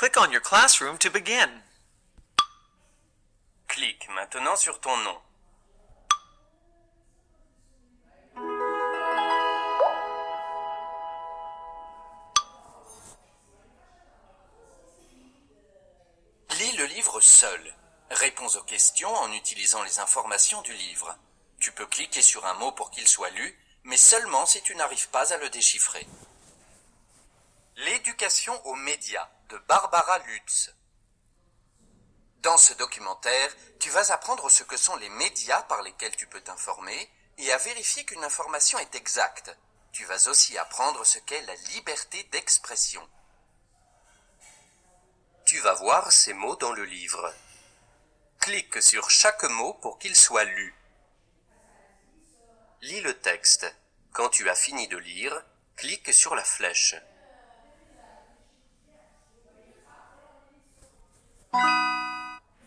Click on your classroom to begin. Clique maintenant sur ton nom. Lis le livre seul. Réponds aux questions en utilisant les informations du livre. Tu peux cliquer sur un mot pour qu'il soit lu, mais seulement si tu n'arrives pas à le déchiffrer. L'éducation aux médias de Barbara Lutz. Dans ce documentaire, tu vas apprendre ce que sont les médias par lesquels tu peux t'informer et à vérifier qu'une information est exacte. Tu vas aussi apprendre ce qu'est la liberté d'expression. Tu vas voir ces mots dans le livre. Clique sur chaque mot pour qu'il soit lu. Lis le texte. Quand tu as fini de lire, clique sur la flèche.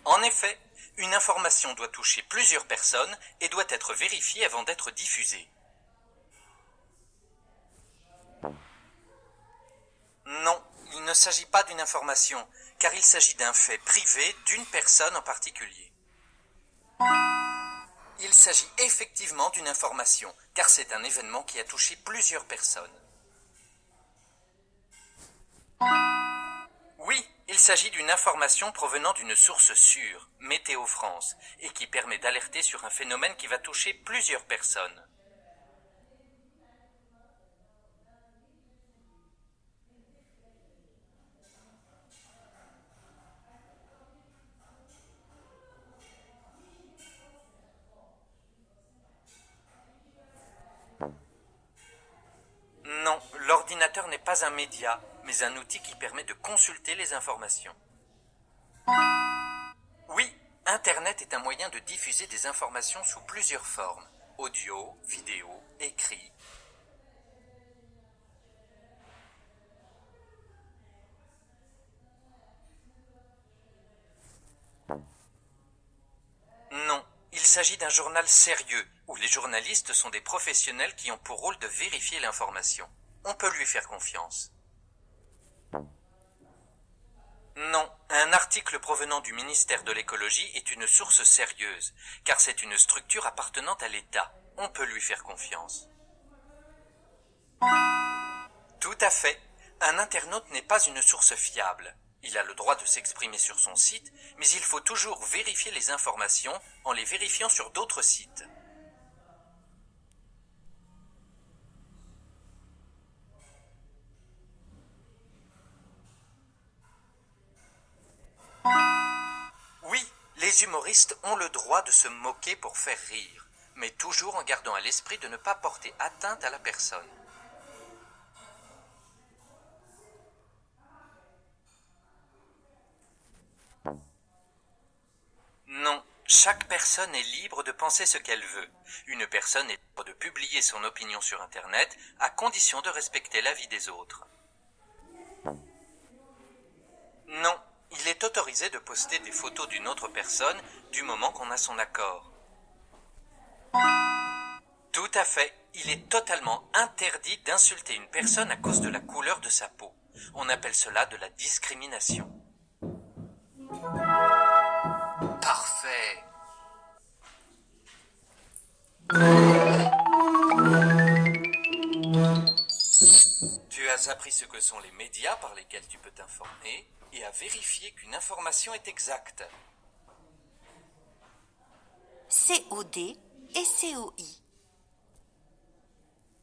En effet, une information doit toucher plusieurs personnes et doit être vérifiée avant d'être diffusée. Non, il ne s'agit pas d'une information, car il s'agit d'un fait privé d'une personne en particulier. Il s'agit effectivement d'une information, car c'est un événement qui a touché plusieurs personnes. Oui, il s'agit d'une information provenant d'une source sûre, Météo France, et qui permet d'alerter sur un phénomène qui va toucher plusieurs personnes. Non, l'ordinateur n'est pas un média, mais un outil qui permet de consulter les informations. Oui, Internet est un moyen de diffuser des informations sous plusieurs formes, audio, vidéo, écrit. Non, il s'agit d'un journal sérieux, où les journalistes sont des professionnels qui ont pour rôle de vérifier l'information. On peut lui faire confiance. Non, un article provenant du ministère de l'écologie est une source sérieuse, car c'est une structure appartenant à l'État. On peut lui faire confiance. Tout à fait. Un internaute n'est pas une source fiable. Il a le droit de s'exprimer sur son site, mais il faut toujours vérifier les informations en les vérifiant sur d'autres sites. Oui, les humoristes ont le droit de se moquer pour faire rire, mais toujours en gardant à l'esprit de ne pas porter atteinte à la personne. Non, chaque personne est libre de penser ce qu'elle veut. Une personne est libre de publier son opinion sur Internet à condition de respecter l'avis des autres. Non, il est autorisé de poster des photos d'une autre personne du moment qu'on a son accord. Tout à fait, il est totalement interdit d'insulter une personne à cause de la couleur de sa peau. On appelle cela de la discrimination. Parfait. Tu as appris ce que sont les médias par lesquels tu peux t'informer et à vérifier qu'une information est exacte. COD et COI.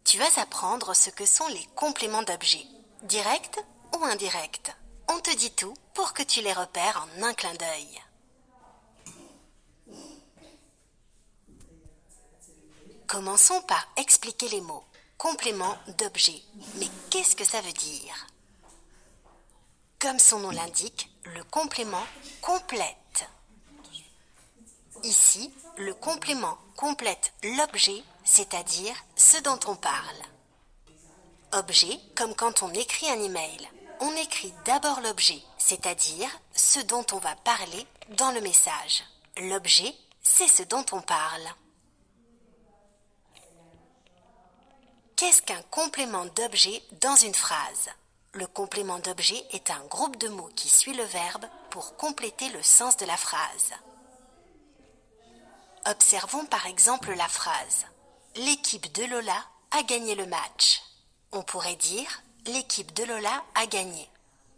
Tu vas apprendre ce que sont les compléments d'objets, directs ou indirects. On te dit tout pour que tu les repères en un clin d'œil. Commençons par expliquer les mots. Complément d'objet. Mais qu'est-ce que ça veut dire? Comme son nom l'indique, le complément complète. Ici, le complément complète l'objet, c'est-à-dire ce dont on parle. Objet, comme quand on écrit un email. On écrit d'abord l'objet, c'est-à-dire ce dont on va parler dans le message. L'objet, c'est ce dont on parle. Qu'est-ce qu'un complément d'objet dans une phrase? Le complément d'objet est un groupe de mots qui suit le verbe pour compléter le sens de la phrase. Observons par exemple la phrase « L'équipe de Lola a gagné le match ». On pourrait dire « L'équipe de Lola a gagné ».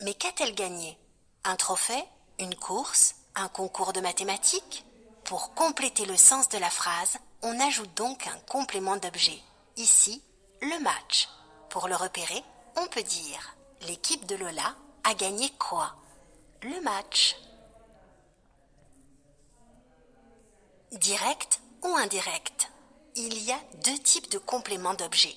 Mais qu'a-t-elle gagné? Un trophée? Une course? Un concours de mathématiques? Pour compléter le sens de la phrase, on ajoute donc un complément d'objet. Ici, le match. Pour le repérer, on peut dire « L'équipe de Lola a gagné quoi? Le match. » Direct ou indirect? Il y a deux types de compléments d'objet.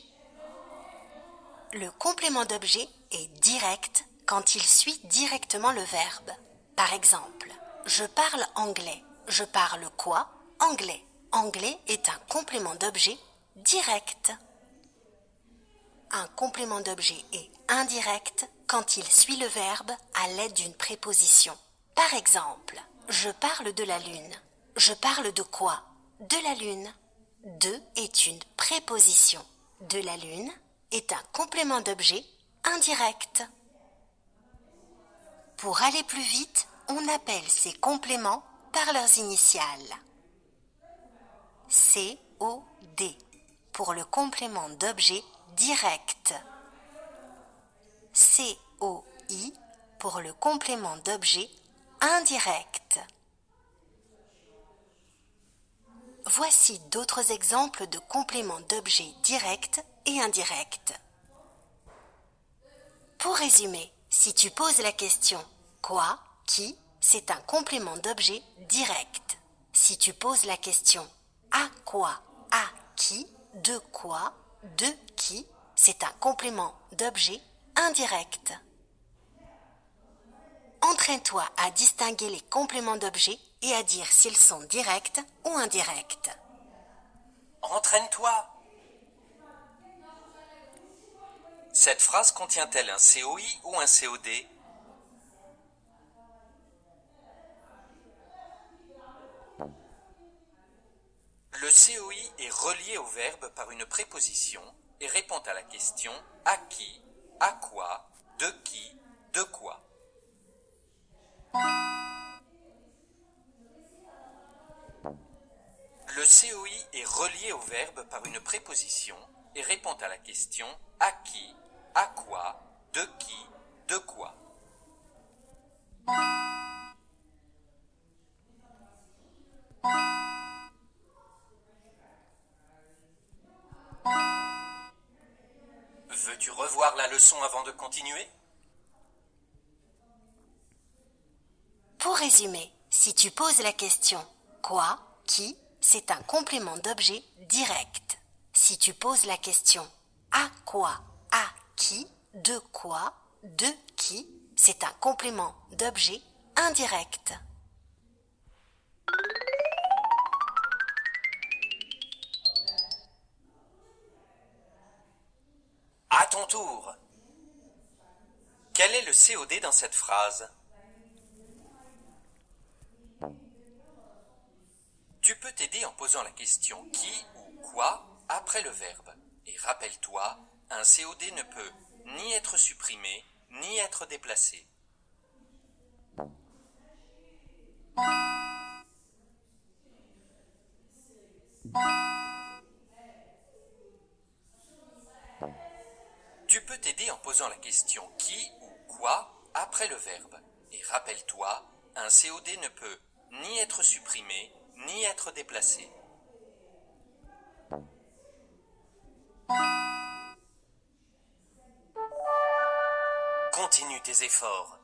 Le complément d'objet est direct quand il suit directement le verbe. Par exemple, je parle anglais. Je parle quoi? Anglais. Anglais est un complément d'objet direct. Un complément d'objet est indirect quand il suit le verbe à l'aide d'une préposition. Par exemple, je parle de la lune. Je parle de quoi? De la lune. De est une préposition. De la lune est un complément d'objet indirect. Pour aller plus vite, on appelle ces compléments par leurs initiales. COD pour le complément d'objet direct. COI pour le complément d'objet indirect. Voici d'autres exemples de compléments d'objet directs et indirects. Pour résumer, si tu poses la question « Quoi ? Qui ?» c'est un complément d'objet direct. Si tu poses la question « À quoi ? À qui ? De quoi ? De qui ?» c'est un complément d'objet indirect. Entraîne-toi à distinguer les compléments d'objet et à dire s'ils sont directs ou indirects. Entraîne-toi. Cette phrase contient-elle un COI ou un COD? Le COI est relié au verbe par une préposition et répond à la question « à qui ? À quoi ? De qui ? De quoi ?» Le COI est relié au verbe par une préposition et répond à la question « à qui ? À quoi ? De qui ? De quoi ?» Veux-tu revoir la leçon avant de continuer? Pour résumer, si tu poses la question « Quoi ? Qui ?» c'est un complément d'objet direct. Si tu poses la question « À quoi ? À qui ? De quoi ? De qui ?» c'est un complément d'objet indirect. À ton tour. Quel est le COD dans cette phrase? Tu peux t'aider en posant la question qui ou quoi après le verbe. Et rappelle-toi, un COD ne peut ni être supprimé, ni être déplacé. Tu peux t'aider en posant la question qui ou quoi après le verbe. Et rappelle-toi, un COD ne peut ni être supprimé, ni être déplacé. Continue tes efforts.